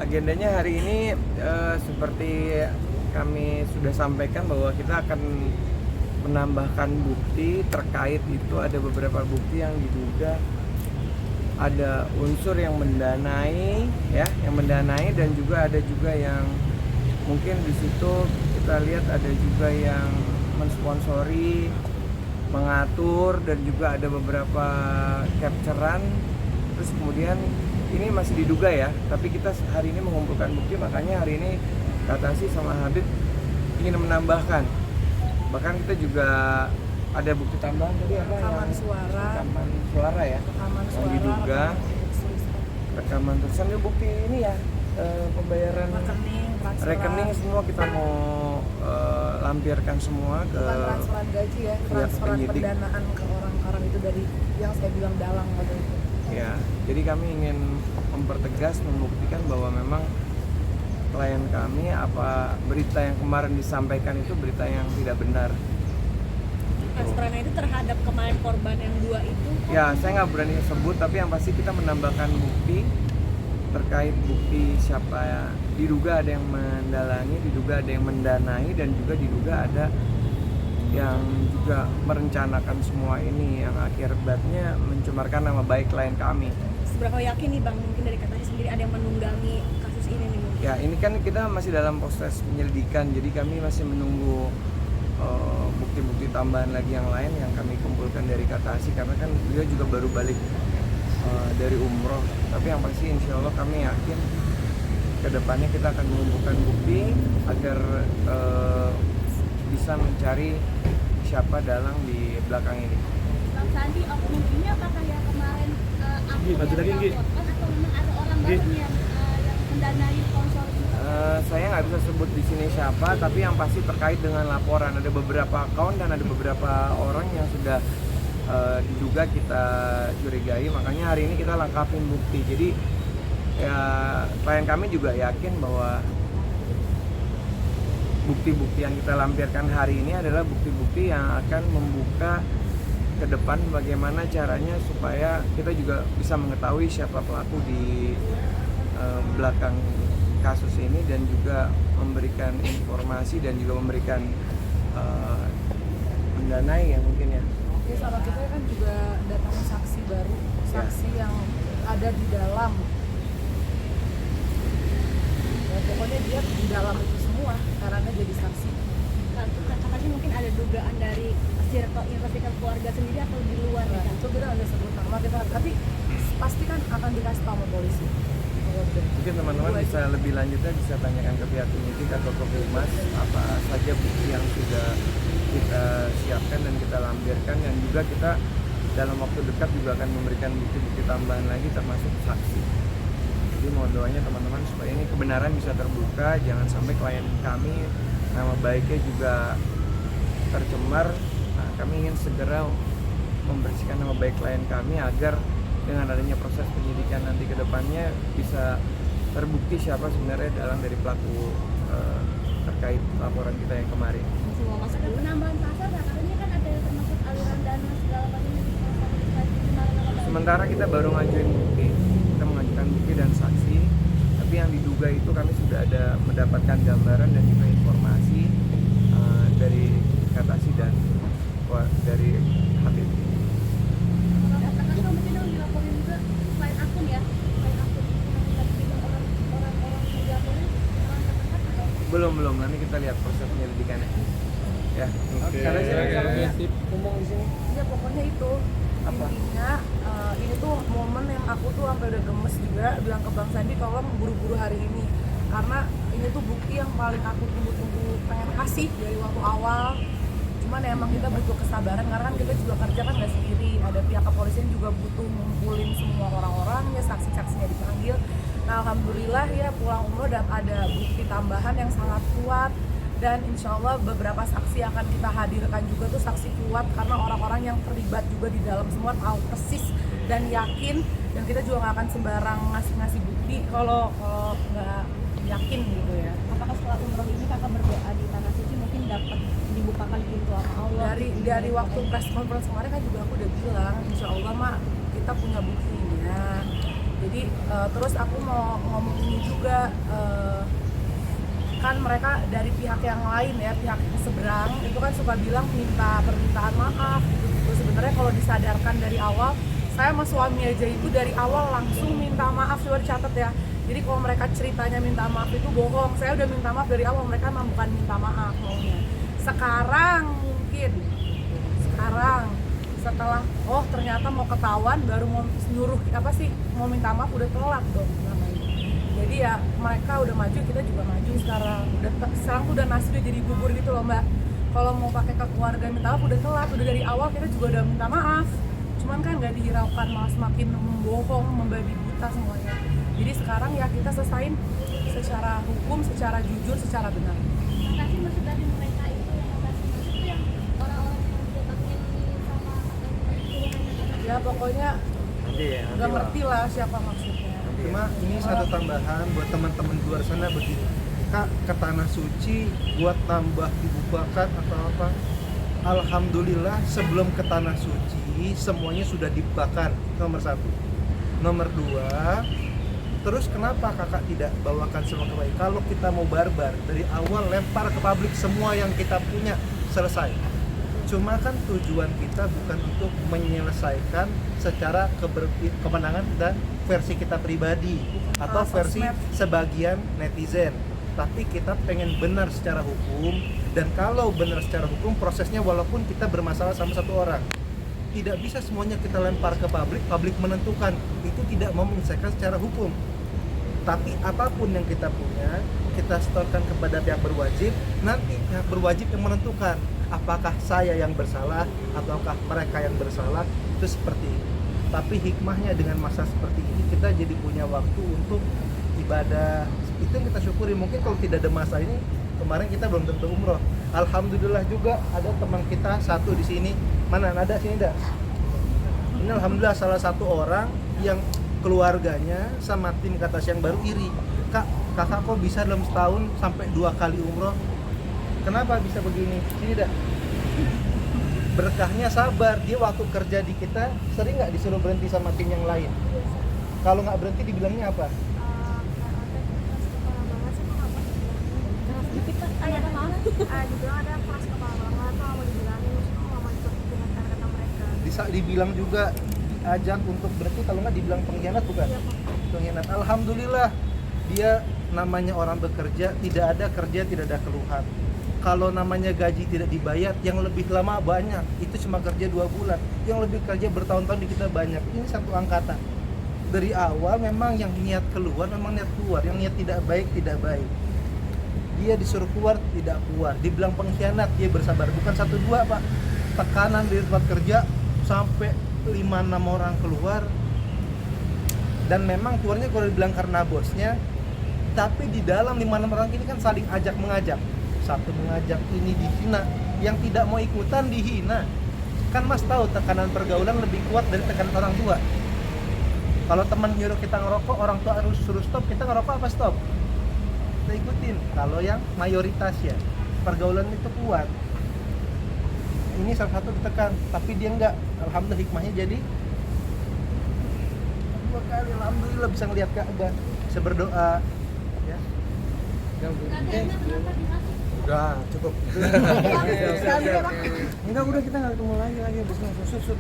agendanya hari ini seperti kami sudah sampaikan bahwa kita akan menambahkan bukti terkait itu. Ada beberapa bukti yang diduga ada unsur yang mendanai ya, yang mendanai, dan juga ada juga yang mungkin di situ kita lihat ada juga yang mensponsori, mengatur, dan juga ada beberapa capturean. Terus kemudian ini masih diduga ya, tapi kita hari ini mengumpulkan bukti, makanya hari ini Katasi sama Habib ingin menambahkan. Bahkan kita juga ada bukti tambahan tadi apa rekaman yang suara, ya, rekaman yang suara, diduga rekaman tulisan bukti ini ya, pembayaran rekening semua kita mau lampirkan semua ke transferan gaji ya, transferan pendanaan ke orang-orang itu dari yang saya bilang dalang waktu itu. Ya, jadi kami ingin mempertegas, membuktikan bahwa memang klien kami apa berita yang kemarin disampaikan itu berita yang tidak benar. Transferan itu terhadap kemarin korban yang 2 itu? Ya, saya nggak berani sebut, tapi yang pasti kita menambahkan bukti terkait bukti siapa ya. Diduga ada yang mendalangi, diduga ada yang mendanai, dan juga diduga ada yang juga merencanakan semua ini yang akibatnya mencemarkan nama baik klien kami. Seberapa yakin nih Bang, mungkin dari Katasi sendiri ada yang menunggangi kasus ini nih? Ya, ini kan kita masih dalam proses penyelidikan, jadi kami masih menunggu bukti-bukti tambahan lagi yang lain yang kami kumpulkan dari Katasi, karena kan beliau juga baru balik dari umroh. Tapi yang pasti insya Allah kami yakin kedepannya kita akan mengumpulkan bukti agar bisa mencari siapa dalang di belakang ini. Bang Sandi, oknum ini apakah ya kemarin akun yang dilaporkan atau memang ada orang baru yang mendanai sponsor itu? Saya nggak bisa sebut di sini siapa, tapi yang pasti terkait dengan laporan ada beberapa akun dan ada beberapa orang yang sudah diduga kita curigai, makanya hari ini kita lengkapin bukti. Jadi ya klien kami juga yakin bahwa bukti-bukti yang kita lampirkan hari ini adalah bukti-bukti yang akan membuka ke depan bagaimana caranya supaya kita juga bisa mengetahui siapa pelaku di belakang kasus ini, dan juga memberikan informasi dan juga memberikan mendanai ya mungkin ya. Oke, sama kita kan juga datang saksi baru, saksi yang ada di dalam. Ya, pokoknya dia di dalam itu semua karena jadi saksi. Katanya mungkin ada dugaan dari circle keluarga sendiri atau di luar Nah, ya? itu kita udah sebut nama kita, tapi pasti kan akan dikasih tahu sama polisi. Mungkin teman-teman bisa lebih lanjutnya bisa tanyakan ke pihak penyidik atau ke Humas apa saja bukti yang sudah kita siapkan dan kita lampirkan, dan juga kita dalam waktu dekat juga akan memberikan bukti-bukti tambahan lagi termasuk saksi. Jadi mohon doanya teman-teman supaya ini kebenaran bisa terbuka, jangan sampai klien kami nama baiknya juga tercemar. Nah, kami ingin segera membersihkan nama baik klien kami agar dengan adanya proses penyidikan nanti ke depannya bisa terbukti siapa sebenarnya dalang dari pelaku terkait laporan kita yang kemarin. Semua masuk dulu. Penambahan pasal katanya kan ada yang termasuk aliran dana segala macam yang dimaksud. Sementara kita baru ngajuin bukti, kita mengajukan bukti dan saksi, tapi yang diduga itu kami sudah ada mendapatkan gambaran dan juga informasi dari Katasi dan dari Habib. Atau mungkin yang dilaporin juga selain akun ya, selain akun yang orang-orang yang dilaporin orang terdekat atau Belum, nanti kita lihat proses penyelidikannya. Ya, karena saya kalau ngomong di sini. Ya pokoknya itu Apa? intinya ini tuh momen yang aku tuh sampai udah gemes juga bilang ke Bang Sandi tolong buru-buru hari ini, karena ini tuh bukti yang paling aku tunggu-tunggu pengen kasih dari waktu awal. Cuman ya emang kita butuh kesabaran karena kan kita juga kerja kan nggak sendiri, ada pihak kepolisian juga butuh ngumpulin semua orang-orangnya, saksi-saksinya dipanggil. Nah alhamdulillah ya pulang umroh dan ada bukti tambahan yang sangat kuat, dan insya Allah beberapa saksi akan kita hadirkan juga tuh saksi kuat karena orang-orang yang terlibat juga di dalam semua tahu persis dan yakin, dan kita juga nggak akan sembarang ngasih bukti kalau nggak yakin gitu ya. Apakah setelah umroh ini kakak berdoa di tanah suci mungkin dapat dibukakan pintu sama Allah? Dari waktu press conference kemarin kan juga aku udah bilang insya Allah mak kita punya buktinya. Jadi terus aku mau ngomong ini juga, kan mereka dari pihak yang lain ya, pihak seberang itu kan suka bilang minta permintaan maaf gitu. Sebenarnya kalau disadarkan dari awal, saya sama suami aja itu dari awal langsung minta maaf, coba dicatat ya. Jadi kalau mereka ceritanya minta maaf itu bohong, saya udah minta maaf dari awal, mereka emang bukan minta maaf maunya. Sekarang mungkin, setelah oh ternyata mau ketahuan baru mau nyuruh apa sih, mau minta maaf udah telat dong namanya. Jadi ya mereka udah maju, kita juga maju sekarang. Sekarang tuh udah nasi udah jadi bubur gitu loh Mbak. Kalau mau pakai ke keluarga minta maaf udah telat, udah dari awal kita juga udah minta maaf. Cuman kan nggak dihiraukan, malah semakin membohong, membabi buta semuanya. Jadi sekarang ya kita selesain secara hukum, secara jujur, secara benar. Makasih maksud dari mereka itu yang makasih maksud itu yang orang-orang yang dijatakin sama Ya pokoknya Iya, nggak ngerti lah siapa maksudnya. Cuma ini satu tambahan buat teman-teman di luar sana begini, Kak, ke tanah suci buat tambah ibu bakat atau apa, alhamdulillah sebelum ke tanah suci semuanya sudah dibukakan, nomor 1. Nomor 2, terus kenapa kakak tidak bawakan semua ke baik? Kalau kita mau barbar dari awal lempar ke publik semua yang kita punya, selesai. Cuma kan tujuan kita bukan untuk menyelesaikan secara kemenangan dan versi kita pribadi atau versi sebagian netizen, tapi kita pengen benar secara hukum. Dan kalau benar secara hukum, prosesnya walaupun kita bermasalah sama satu orang, tidak bisa semuanya kita lempar ke publik menentukan. Itu tidak mau menyelesaikan secara hukum. Tapi apapun yang kita punya, kita setorkan kepada pihak berwajib, nanti pihak berwajib yang menentukan apakah saya yang bersalah ataukah mereka yang bersalah. Itu seperti itu. Tapi hikmahnya dengan masa seperti ini kita jadi punya waktu untuk ibadah. Itu yang kita syukuri. Mungkin kalau tidak ada masa ini, kemarin kita belum tentu umroh. Alhamdulillah juga ada teman kita satu di sini. Mana ada sini dah? Ini alhamdulillah salah satu orang yang keluarganya sama tim Katas yang baru iri. Kak, kakak kok bisa dalam setahun sampai 2 kali umroh? Kenapa bisa begini? Sini dah. Berkahnya sabar. Dia waktu kerja di kita sering nggak disuruh berhenti sama tim yang lain? Kalau nggak berhenti dibilangnya apa? dibilang ada keras kepala banget tuh mau dibilangin kok nggak mau ikut dengan kata-kata mereka. Dibilang juga diajak untuk berhenti, kalau nggak dibilang pengkhianat bukan? Iya, Pak. Pengkhianat. Alhamdulillah dia namanya orang bekerja, tidak ada kerja, tidak ada keluhan. Kalau namanya gaji tidak dibayar, yang lebih lama banyak, itu cuma kerja 2 bulan. Yang lebih kerja bertahun-tahun di kita banyak. Ini satu angkatan. Dari awal memang yang niat keluar, memang niat keluar. Yang niat tidak baik, tidak baik. Dia disuruh keluar, tidak keluar. Dibilang pengkhianat, dia bersabar. Bukan 1-2 Pak. Tekanan di tempat kerja sampai 5-6 orang keluar. Dan memang keluarnya kalau dibilang karena bosnya, tapi di dalam 5-6 orang ini kan saling ajak mengajak. Satu mengajak ini dihina, yang tidak mau ikutan dihina. Kan Mas tahu tekanan pergaulan lebih kuat dari tekanan orang tua. Kalau teman nyuruh kita ngerokok, orang tua harus suruh stop, kita ngerokok apa stop? Kita ikutin. Kalau yang mayoritas ya, pergaulan itu kuat. Ini salah satu ditekan, tapi dia enggak. Alhamdulillah hikmahnya jadi 2 kali, alhamdulillah bisa ngelihat Ka'bah, bisa berdoa ya. Udah cukup. Siap, siap. Enggak, udah kita nggak ketemu lagi habis susut.